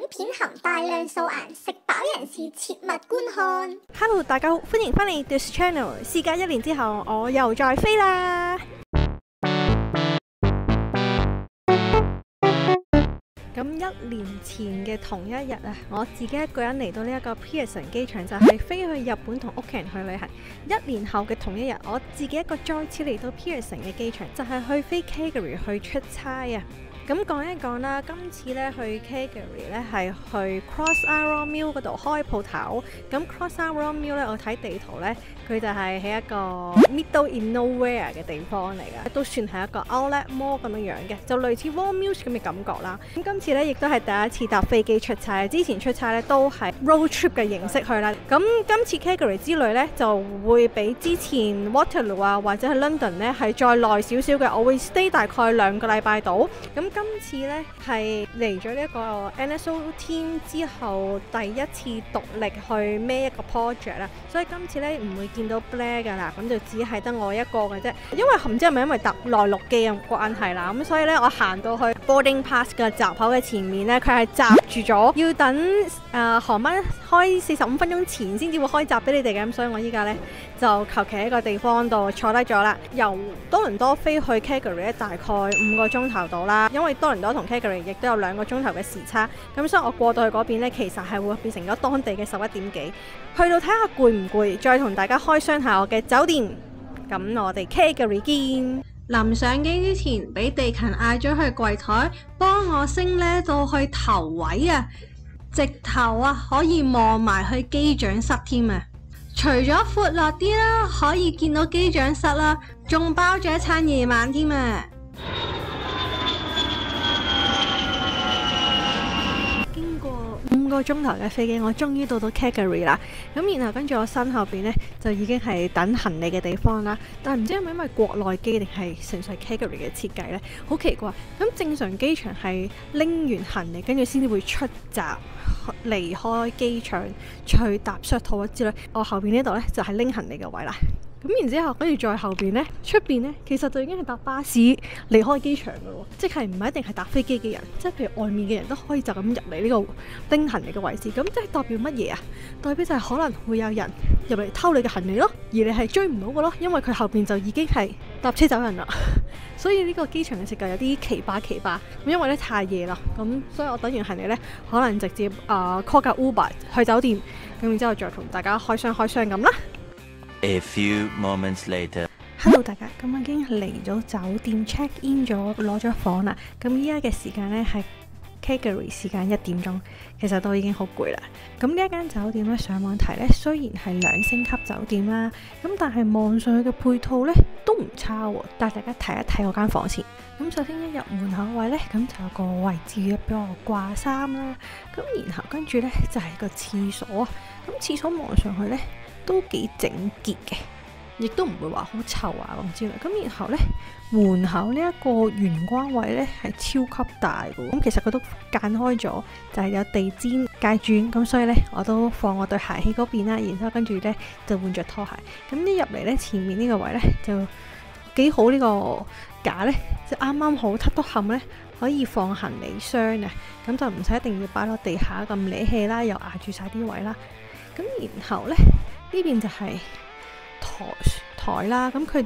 片含大量素顏，食飽人士切勿觀看。Hello， 大家好，歡迎翻嚟 This Channel。事隔1年之後，我又再飛啦。咁1年前嘅同一日啊，我自己一個人嚟到呢一個 Pearson 機場，就係飛去日本同屋企人去旅行。1年後嘅同一日，我自己一個再次嚟到 Pearson 嘅機場，就係去飛 Calgary 去出差啊。咁講一講啦，今次咧去 Calgary 咧係去 Cross Arrow Mill 嗰度開鋪頭。咁 Cross Arrow Mill 咧，我睇地圖咧，佢就係喺一個 Middle in Nowhere 嘅地方嚟嘅，都算係一個 Outlet Mall 咁樣樣嘅，就類似 War Mills 咁嘅感覺啦。咁今次咧亦都係第一次搭飛機出差，之前出差咧都係 road trip 嘅形式去啦。咁今次 Calgary 之旅咧就會比之前 Waterloo 啊或者係 London 咧係再耐少少嘅，我會 stay 大概2個禮拜度。咁今次咧係嚟咗呢一個 NSO team 之後第一次獨立去孭一個 project 啦，所以今次咧唔會見到 Blair 㗎啦，咁就只係得我一個嘅啫。因為唔知係咪因為搭內陸機嘅關係啦，咁所以咧我行到去 boarding pass 嘅閘口嘅前面咧，佢係閘住咗，要等航班開45分鐘前先至會開閘俾你哋嘅，咁所以我依家咧就求其喺個地方度坐低咗啦。由多倫多飛去 Calgary 咧大概5個鐘頭到啦，因為多倫多同 Calgary 亦都有2個鐘頭嘅時差，咁所以我過到去嗰邊咧，其實係會變成咗當地嘅11點幾。去到睇下攰唔攰，再同大家開箱下我嘅酒店。咁我哋 Calgary 見。臨上機之前，俾地勤嗌咗去櫃台幫我升呢到去頭位啊，直頭啊可以望埋去機長室添啊！除咗闊落啲啦，可以見到機長室啦，仲包咗一餐夜晚添啊！經過5個鐘頭嘅飛機，我終於到 Calgary 啦。咁然後跟住我身後邊呢，就已經係等行李嘅地方啦。但係唔知係咪因為國內機定係純粹 Calgary 嘅設計呢？好奇怪。咁正常機場係拎完行李跟住先至會出閘離開機場，去搭 shuttle 之類。我後邊呢度呢，就係拎行李嘅位啦。咁然之後，跟住再後邊呢，出邊呢，其實就已經係搭巴士離開機場噶咯，即係唔係一定係搭飛機嘅人，即係譬如外面嘅人都可以就咁入嚟呢個拎行李嘅位置。咁即係代表乜嘢啊？代表就係可能會有人入嚟偷你嘅行李咯，而你係追唔到嘅咯，因為佢後邊就已經係搭車走人啦。所以呢個機場嘅設計有啲奇葩。咁因為咧太夜啦，咁所以我等完行李呢，可能直接call 架 Uber 去酒店，咁然之後再同大家開箱咁啦。A few moments later. Hello 大家，咁我已經嚟咗酒店 check in 咗，攞咗房啦。咁依家嘅時間呢係 Calgary 時間1點鐘，其實都已經好攰啦。咁呢一間酒店呢，上網睇呢，雖然係2星級酒店啦，咁但係望上去嘅配套呢都唔差喎。帶大家睇一睇我間房先。咁首先一入門口位呢，咁就有個位置俾我掛衫啦。咁然後跟住呢，就係個廁所啊。咁廁所望上去呢，都幾整潔嘅，亦都唔會話好臭啊咁之類。咁然後呢，門口呢一個玄關位呢係超級大嘅，咁其實佢都間開咗，就係有地氈界轉，咁所以呢，我都放我對鞋喺嗰邊啦。然之後跟住呢，就換着拖鞋。咁一入嚟呢，前面呢個位呢，就幾好，呢個架呢，就啱啱好凸凹陷呢，可以放行李箱啊，咁就唔使一定要擺落地下咁攣氣啦，又壓住晒啲位啦。咁然後呢邊就係台啦，咁佢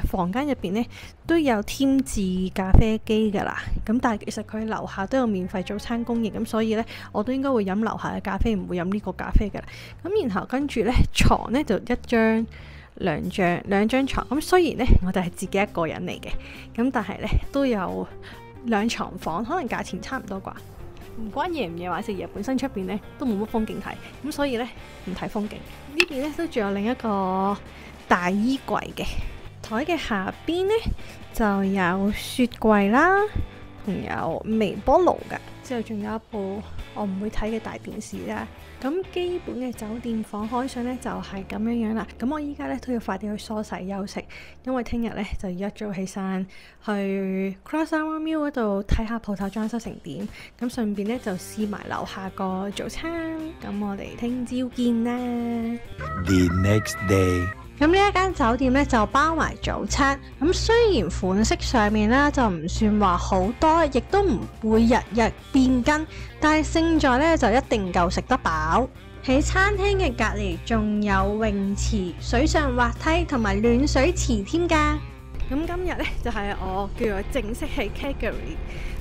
房間入邊呢都有添置咖啡機噶啦，咁但係其實佢樓下都有免費早餐供應，咁所以呢，我都應該會飲樓下嘅咖啡，唔會飲呢個咖啡噶啦。咁然後跟住呢，床呢就兩張床，咁雖然呢，我哋係自己一個人嚟嘅，咁但係呢，都有2床房，可能價錢差唔多啩。唔關夜唔夜玩食嘢，本身出邊呢都冇乜風景睇，咁所以呢，唔睇風景。呢邊呢都仲有另一個大衣櫃嘅，台嘅下邊呢就有雪櫃啦，仲有微波爐㗎，之後仲有一部我唔會睇嘅大電視啦。咁基本嘅酒店房開箱呢就係咁樣啦。咁我依家呢都要快啲去梳洗休息，因為聽日呢就要一早起身去 Cross Arrow Mill 嗰度睇下鋪頭裝修成點，咁順便呢就試埋樓下個早餐。咁我哋聽朝見啦。The next day. 咁呢一間酒店咧就包埋早餐，咁雖然款式上面咧就唔算話好多，亦都唔會日日變變更，但係勝在咧就一定夠食得飽。喺餐廳嘅隔離仲有泳池、水上滑梯同埋暖水池添㗎。咁今日咧就係我叫做正式喺 Calgary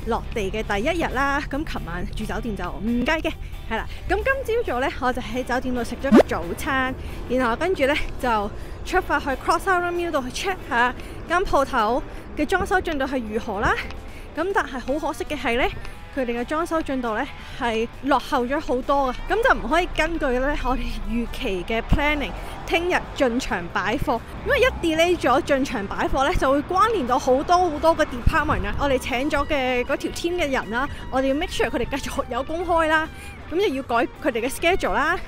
落地嘅第一日啦。咁琴晚住酒店就唔計嘅，係啦。咁今朝早咧我就喺酒店度食咗個早餐，然後跟住咧就出發去 Crossout Mill 度去 check 下間鋪頭嘅裝修進度係如何啦。咁但係好可惜嘅係咧，佢哋嘅裝修進度咧係落後咗好多嘅，咁就唔可以根據咧我哋預期嘅 planning， 聽日進場擺貨，因為一 delay 咗進場擺貨咧，就會關聯到好多嘅 department 啊，我哋請咗嘅嗰條 team 嘅人啦，我哋要 make sure 佢哋繼續有公開啦，咁就要改佢哋嘅 schedule 啦，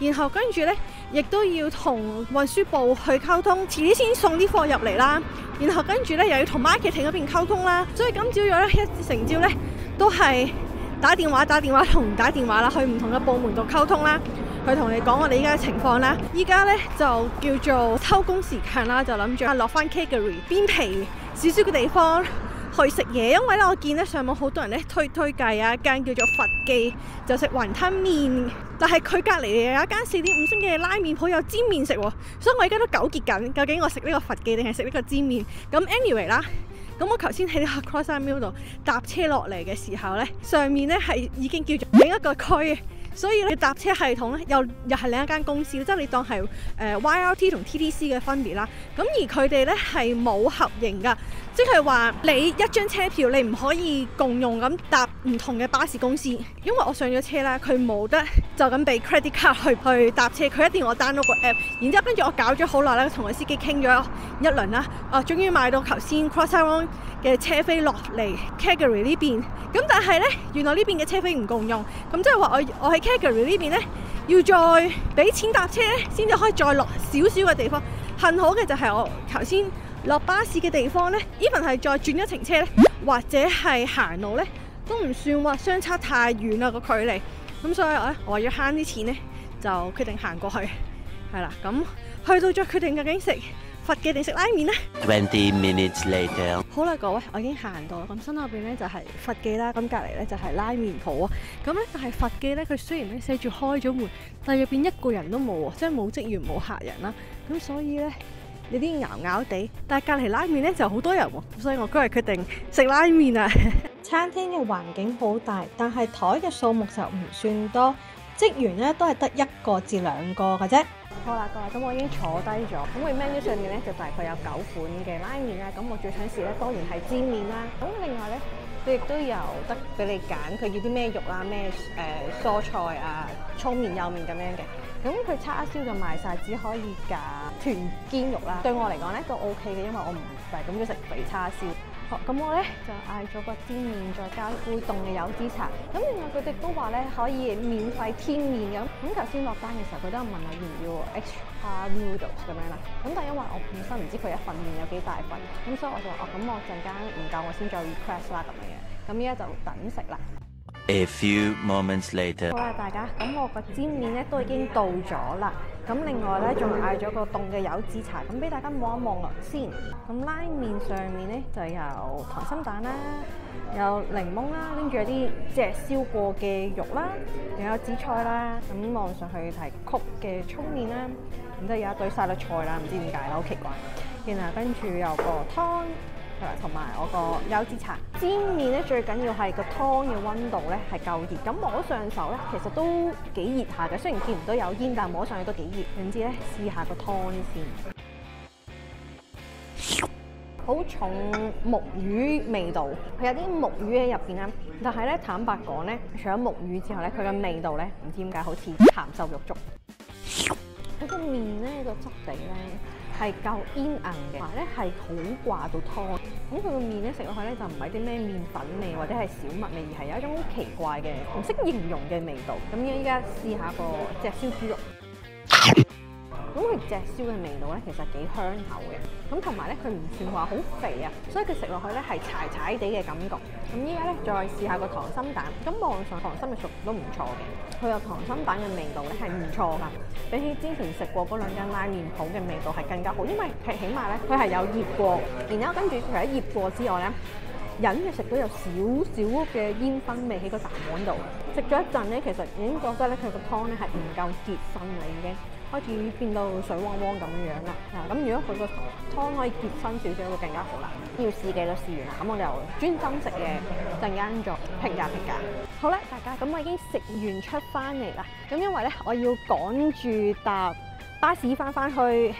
然後跟住咧亦都要同運輸部去溝通，遲啲先送啲貨入嚟啦，然後跟住咧又要同 marketing 嗰邊溝通啦，所以今朝早咧一成朝咧都係打電話同唔打電話啦，去唔同嘅部門度溝通啦，去同你講我哋依家嘅情況啦。依家咧就叫做偷工時間啦，就諗住落翻 Calgary 邊皮少少嘅地方去食嘢，因為咧我見咧上網好多人咧推介有一間叫做佛記，就食雲吞麵，但係佢隔離有一間4.5星嘅拉麵鋪有煎麵食喎，所以我而家都糾結緊，究竟我食呢個佛記定係食呢個煎麵。咁 anyway 啦。咁我頭先喺呢個 Crossout Mill 度搭車落嚟嘅時候呢，上面呢係已經叫做另一個區，所以咧搭車系統咧又係另一間公司，即係你當係YRT 同 TTC 嘅分別啦。咁而佢哋呢係冇合營㗎，即係話你一張車票你唔可以共用咁搭唔同嘅巴士公司，因為我上咗車啦，佢冇得就咁俾 credit card 去搭車，佢一定要我 download 個 app， 然之後跟住我搞咗好耐啦，同個司機傾咗一輪啦，終於買到頭先 Crossout 嘅車飛落嚟 Calgary 呢邊，咁但係呢，原來呢邊嘅車飛唔共用，咁即係話我喺 Calgary 呢邊呢，要再俾錢搭車先至可以再落少少嘅地方。幸好嘅就係我頭先落巴士嘅地方呢 even 係再轉一程車呢，或者係行路呢，都唔算話相差太遠啦個距離。咁所以我為咗慳啲錢呢，就決定行過去，係啦。咁去到再決定究竟食佛記定食拉麵呢？ 20 minutes later。好啦，各位，我已經行到啦。咁身後邊咧就係佛記啦，咁隔離咧就係拉麵鋪啊。咁咧但係佛記咧，佢雖然咧寫住開咗門，但係入邊一個人都冇喎，即係冇職員冇客人啦。咁所以咧有啲咬咬地。但係隔離拉麵咧就好多人喎，所以我今日決定食拉麵啊。餐廳嘅環境好大，但係台嘅數目就唔算多，職員咧都係得1個至2個嘅啫。好啦，各位，咁我已經坐低咗。咁佢 menu 上面咧就大概有9款嘅拉麵啦。咁我最想試咧當然係煎麵啦。咁另外咧，佢亦都有得俾你揀，佢要啲咩肉啊、咩蔬菜啊、粗麵、幼麵咁樣嘅。咁佢叉燒就賣晒，只可以揀豚肩肉啦。對我嚟講咧都 OK 嘅，因為我唔係咁中意食肥叉燒。好，咁我咧就嗌咗個煎麵，再加杯凍嘅柚子茶。咁另外佢哋都話咧可以免費添麵咁。咁頭先落單嘅時候，佢都有問我要唔要 extra noodles 咁樣啦。咁但係因為我本身唔知佢一份麵有幾大份，咁所以我就話咁我陣間唔夠我先再 request 啦咁樣。咁依家就等食啦。A few moments later。好啦，大家，咁我個煎麵咧都已經到咗啦。咁另外咧仲嗌咗個凍嘅柚子茶，咁俾大家望一望啦先。咁拉麵上面咧就有溏心蛋啦，有檸檬啦，跟住有啲即係燒過嘅肉啦，又有紫菜啦。咁望上去係曲嘅粗麵啦，咁都有一堆沙律菜啦，唔知點解啦，好奇怪。然後跟住有個湯。同埋我個柚子茶。煎麵咧最緊要係個湯嘅溫度咧係夠熱，咁摸上手咧其實都幾熱下嘅，雖然見唔到有煙，但係摸上去都幾熱。總之咧試下個湯先，好重木魚味道，佢有啲木魚喺入邊啦。但係咧坦白講咧，除咗木魚之後咧，佢嘅味道咧唔知點解好似鹹瘦肉粥。佢個麵咧個質地咧係夠煙韌嘅，同埋咧係好掛到湯。咁佢個麵咧食落去咧就唔係啲咩麵粉味或者係小麥味，而係有一種好奇怪嘅唔識形容嘅味道。咁依家試下個隻燒豬肉。咁佢隻燒嘅味道咧其實幾香口嘅，咁同埋咧佢唔算話好肥啊，所以佢食落去咧係柴柴地嘅感覺。咁依家咧再試下個溏心蛋，咁網上溏心嘅熟都唔錯嘅，佢有溏心蛋嘅味道咧係唔錯㗎，比起之前食過嗰兩間拉麵鋪嘅味道係更加好，因為起碼咧佢係有醃過，然後跟住除咗醃過之外咧，隱約食到有少少嘅煙燻味喺個蛋黃度。食咗一陣咧，其實已經覺得咧佢個湯咧係唔夠結身啦，已經開始變到水汪汪咁樣啦。咁如果佢個湯可以結身少少，會更加好啦。要試嘅都試完啦，咁我哋又專心食嘢，陣間再評價。好啦，大家咁我已經食完出翻嚟啦。咁因為咧我要趕住搭巴士翻去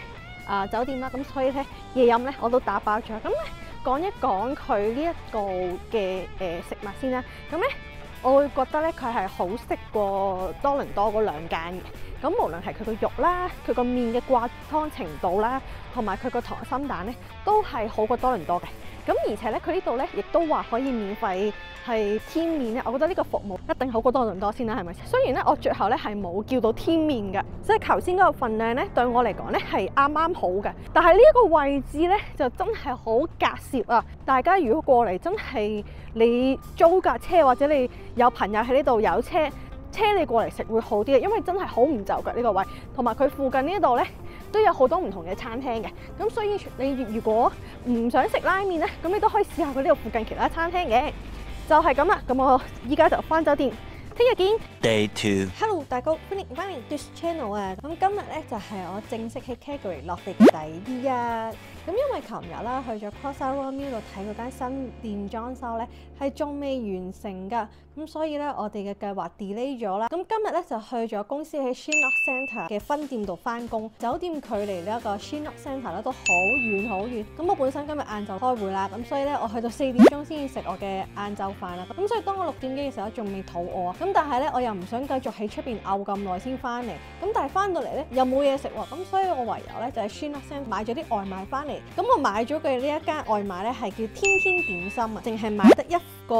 酒店啦，咁所以咧夜飲咧我都打包咗。咁咧講一講佢呢一個嘅食物先啦。咁咧我會覺得咧佢係好食過多倫多嗰兩間嘅。咁無論係佢個肉啦、佢個麵嘅掛湯程度啦，同埋佢個溏心蛋咧，都係好過多倫多嘅。咁而且咧，佢呢度咧亦都話可以免費係添麵咧。我覺得呢個服務一定好過多倫多先啦，係咪？雖然咧我最後咧係冇叫到添麵嘅，即係頭先嗰個份量咧對我嚟講咧係啱啱好嘅。但係呢一個位置咧就真係好隔涉啊！大家如果過嚟真係你租架車或者你有朋友喺呢度有車你過嚟食會好啲嘅，因為真係好唔就腳呢個位，同埋佢附近呢度咧都有好多唔同嘅餐廳嘅，咁所以你如果唔想食拉麵咧，咁你都可以試下佢呢度附近其他餐廳嘅，就係咁啦。咁我依家就翻酒店，聽日見。Day 2 Hello， 大家歡迎翻嚟 This Channel 啊！咁今日咧就係我正式喺 Calgary 落地嘅第二日。咁因為琴日啦去咗 Crossrail Mill 度睇嗰間新店裝修咧，係仲未完成㗎，咁所以咧我哋嘅計劃 delay 咗啦。咁今日咧就去咗公司喺 Chinook Centre 嘅分店度翻工，酒店距離呢一個 Chinook Centre 咧都好遠好遠。咁我本身今日晏晝開會啦，咁所以咧我去到4點鐘先至食我嘅晏晝飯啦。咁所以當我6點幾嘅時候仲未肚餓啊，咁但係咧我又唔想繼續喺出邊嘔咁耐先翻嚟，咁但係翻到嚟咧又冇嘢食喎，咁所以我唯有咧就喺 Chinook Centre 買咗啲外賣翻嚟。咁我買咗嘅呢一間外賣咧係叫天天點心啊，淨係買得一個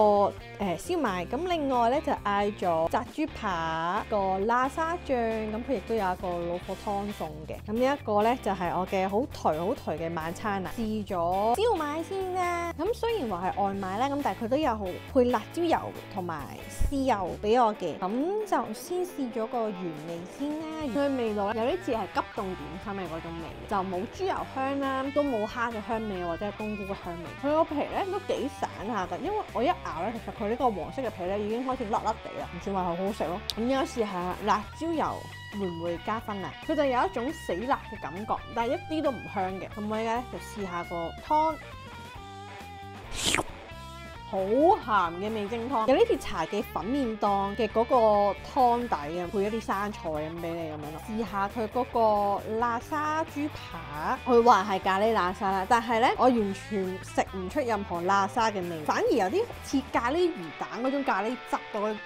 燒賣。咁另外咧就嗌咗炸豬扒、個辣沙醬，咁佢亦都有一個老火湯餸嘅。咁呢一個咧就係我嘅好頹嘅晚餐啦。試咗燒賣先啦。咁雖然話係外賣咧，咁但係佢都有配辣椒油同埋豉油俾我嘅。咁就先試咗個原味先啦。佢味道咧有啲似係急凍點心嘅嗰種味，就冇豬油香啦，都冇蝦嘅香味或者係冬菇嘅香味。佢個皮咧都幾散下㗎，因為我一咬咧，其實佢呢個黃色嘅皮咧已經開始甩地啦，唔算話好好食咯。咁而家試下辣椒油會唔會加分啊？佢就有一種死辣嘅感覺，但係一啲都唔香嘅。咁我而家咧就試下個湯。好鹹嘅味精湯，有呢啲茶記粉麵檔嘅嗰個湯底啊，配一啲生菜咁俾你咁樣咯。試下佢嗰個辣沙豬扒，佢話係咖喱辣沙啦，但係咧我完全食唔出任何辣沙嘅味，反而有啲似咖喱魚蛋嗰種咖喱汁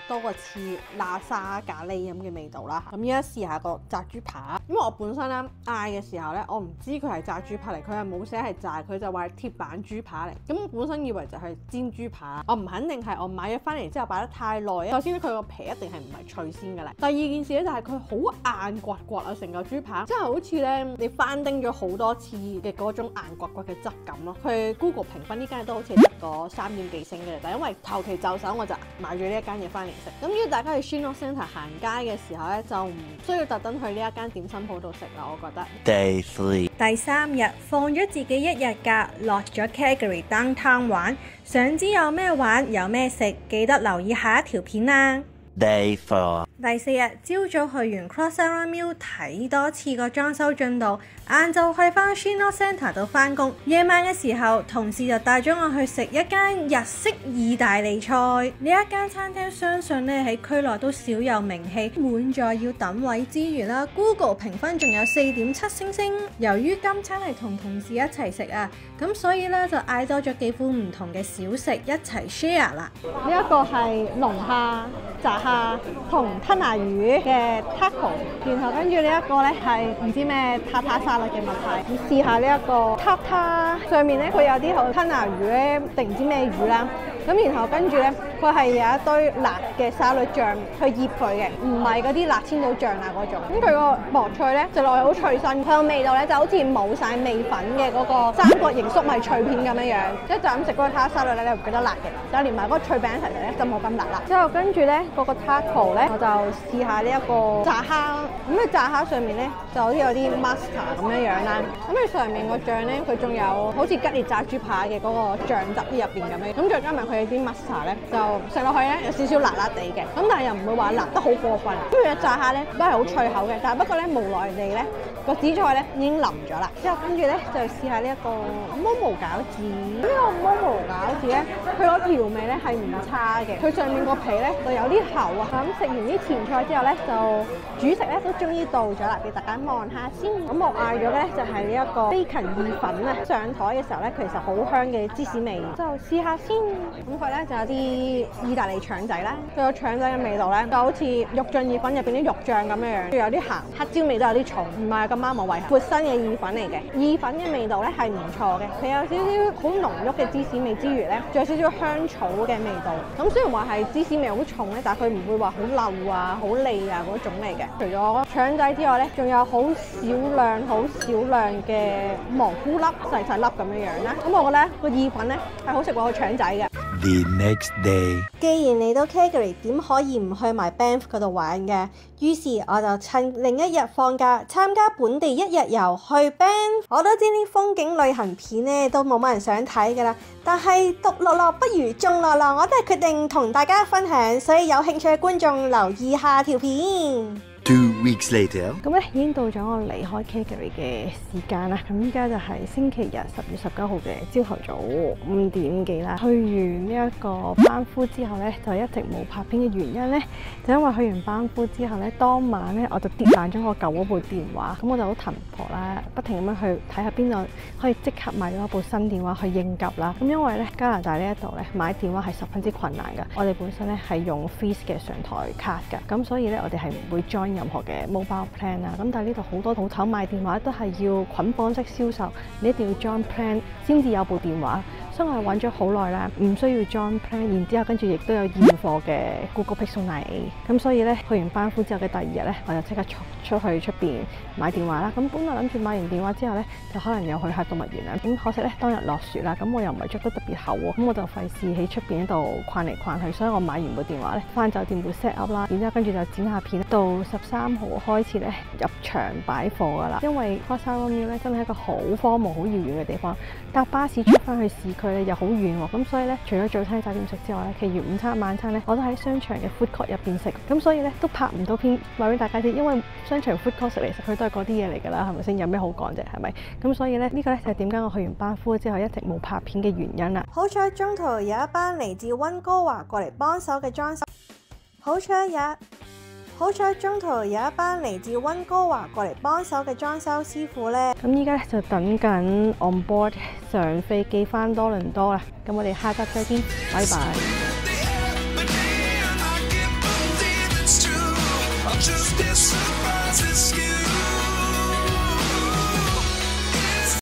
多過似辣沙咖喱咁嘅味道啦。咁而家試下個炸豬扒，因為我本身咧嗌嘅時候咧，我唔知佢係炸豬扒嚟，佢係冇寫係炸，佢就話係鐵板豬扒嚟。咁我本身以為就係煎豬扒，我唔肯定係我買咗翻嚟之後擺得太耐啊。首先咧，佢個皮一定係唔係脆先㗎啦。第二件事咧就係佢好硬刮刮啊，成嚿豬扒真係好似咧你翻叮咗好多次嘅嗰種硬刮刮嘅質感咯。佢 Google 評分呢間都好似得個3點幾星嘅，但係因為投其就手，我就買咗呢一間嘢翻嚟食。咁如果大家去 Chinook Centre 行街嘅時候咧，就唔需要特登去呢一間點心鋪度食啦。我覺得 Day 3第3日放咗自己1日假，落咗 Calgary downtown 玩。想知有咩玩有咩食，記得留意下一條片啦。Day 4第4日朝早去完 Crossrail Mill 睇多次個裝修進度，晏晝去翻 Chinook Centre 度翻工。夜晚嘅時候，同事就帶咗我去食一間日式意大利菜。呢一間餐廳相信咧喺區內都少有名氣，滿載要等位之餘啦 ，Google 評分仲有4.7星。由於今餐係同同事一齊食啊，咁所以咧就嗌多咗幾款唔同嘅小食一齊 share 啦。呢一個係龍蝦、炸蝦同吞拿魚嘅 taco， 然後跟住呢一個咧係唔知咩塔塔沙律嘅物體。試下呢一個塔塔，上面咧佢有啲好吞拿魚咧定唔知咩魚啦，咁然後跟住咧佢係有一堆辣嘅沙律醬去醃佢嘅，唔係嗰啲辣千島醬啊嗰種。咁佢個薄脆咧，食落去好脆身，佢個味道咧就好似冇晒味粉嘅嗰個三角形粟米脆片咁樣樣，即係就咁食嗰個塔沙律咧，你唔覺得辣嘅，但係連埋嗰個脆餅一齊食咧就冇咁辣啦。之後跟住咧嗰個 taco 咧，我就試下呢一個炸蝦，咁佢炸蝦上面咧就好似有啲 mustard 咁樣樣啦，咁佢上面個醬咧佢仲有好似吉列炸豬扒嘅嗰個醬汁喺入邊咁樣，咁再加埋佢啲 mustard 咧，就食落去咧有少少辣辣地嘅，咁但係又唔會話辣得好過分。跟住炸蝦咧都係好脆口嘅，但係不過咧無奈地咧個紫菜咧已經腍咗啦。之後跟住咧就試下呢一個毛毛餃子，呢個毛毛餃子咧佢個調味咧係唔差嘅，佢上面個皮咧就有啲厚啊。咁食完啲甜菜之後咧就主食咧都終於到咗啦，俾大家望下先。咁我嗌咗咧就係呢一個 bacon 意粉啊，上台嘅時候咧其實好香嘅芝士味，就試下先。咁佢咧就有啲意大利腸仔啦，佢個腸仔嘅味道咧就好似肉醬意粉入邊啲肉醬咁樣樣，仲有啲鹹，黑椒味都有啲重，唔係咁啱我胃。活生嘅意粉嚟嘅，意粉嘅味道咧係唔錯嘅，佢有少少好濃郁嘅芝士味之餘咧，仲有少少香草嘅味道。咁雖然話係芝士味好重咧，但係佢唔會話好漏啊、好膩啊嗰種嚟嘅。除咗腸仔之外咧，仲有好少量嘅蘑菇粒，細細粒咁樣樣啦。咁我覺得個意粉咧係好食過個腸仔嘅。The next day，既然嚟到 Calgary， 點可以唔去埋 Banff 嗰度玩嘅？於是我就趁另一日放假，參加本地一日遊去 Banff。我都知啲風景旅行片咧都冇乜人想睇㗎啦，但係獨樂樂不如眾樂樂，我都係決定同大家分享，所以有興趣嘅觀眾留意下條片。2 weeks later，咁咧已經到咗我離開 Calgary 嘅時間啦。咁依家就係星期日10月19號嘅朝頭早5點幾啦。去完呢一個班夫之後咧，就一直冇拍片嘅原因咧，就因為去完班夫之後咧，當晚咧我就跌爛咗我舊嗰部電話，咁我就好騰婆啦，不停咁樣去睇下邊度可以即刻買咗一部新電話去應急啦。咁因為咧加拿大呢一度咧買電話係十分之困難㗎，我哋本身咧係用 Freeze 嘅上台卡㗎，咁所以咧我哋係唔會 join任何嘅 mobile plan 啊，咁但係呢度好多鋪頭賣電話都係要捆綁式銷售，你一定要 join plan 先至有部電話。所以我係揾咗好耐啦，唔需要 join plan， 然之後跟住亦都有現貨嘅 Google Pixel 9A。咁所以咧去完班夫之後嘅第二日咧，我就即刻出去出邊買電話啦。咁本來諗住買完電話之後咧，就可能又去下動物園啦。咁可惜咧當日落雪啦，咁我又唔係着得特別厚喎，咁我就費事喺出邊度逛嚟逛去，所以我買完部電話咧，翻酒店會 set up 啦，然之後跟住就剪下片，到13號開始咧入場擺貨噶啦。因為 Cross River Mall 咧真係一個好荒蕪、好遙遠嘅地方，搭巴士出翻去市區咧又好遠喎，咁所以咧除咗早餐喺酒店食之外咧，其餘午餐晚餐咧我都喺商場嘅 food court 入邊食，咁所以咧都拍唔到片話俾大家知，因為商場 food court 食嚟食去都係嗰啲嘢嚟㗎啦，係咪先？有咩好講啫？係咪？咁所以咧呢個咧就係點解我去完班夫之後一直冇拍片嘅原因啦。好彩中途有一班嚟自溫哥華過嚟幫手嘅裝修，好彩中途有一班嚟自溫哥華過嚟幫手嘅裝修師傅呢。咁依家咧就等緊 on board 上飛機翻多倫多啦。咁我哋下集再見，拜拜。